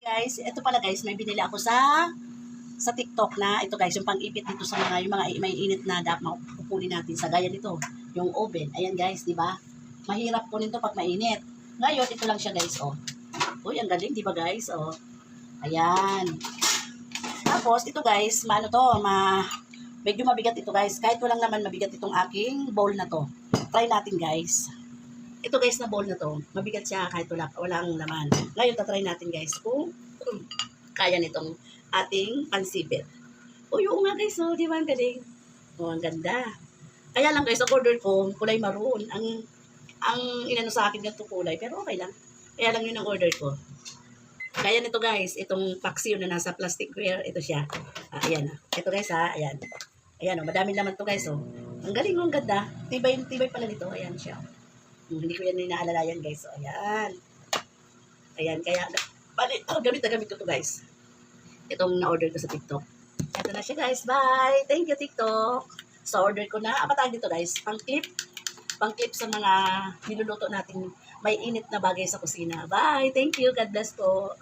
Guys, ito pala guys, may binili ako sa TikTok na ito guys, yung pang-ipit dito sa mga may init na dapat makukunin natin sa gaya nito, yung oven. Ayan guys, di ba? Mahirap kunin to pag mainit. Ngayon, ito lang siya guys, oh. Uy, ang galing, di ba guys? Oh. Ayan. Tapos ito guys, medyo mabigat ito guys. Kahit walang naman mabigat itong aking bowl na to. Try natin guys. Ito guys na bowl na to, mabigat siya kahit walang laman. Ngayon, tatry natin guys kung kaya nitong ating pansibit. O yung nga guys, oh, di ba ang galing? Oh, ang ganda. Kaya lang guys, ang order ko, kulay maroon. Ang inano sa akin ganito kulay, pero okay lang. Kaya lang yun ang order ko. Kaya nito guys, itong paksiw na nasa plasticware, ito siya. Ayan. Ito guys ayan. Ayan, oh, madami naman to guys, oh. Ang galing, ang ganda. Tibay pala nito. Ayan siya. Hindi ko yan inaalalayan guys. So, ayan. Ayan, kaya, gamit na gamit ko to guys. Itong na-order ko sa TikTok. Ito na siya guys. Bye! Thank you TikTok. So, order ko na. Patawag dito guys. Pang-clip sa mga niluluto natin may init na bagay sa kusina. Bye! Thank you. God bless po.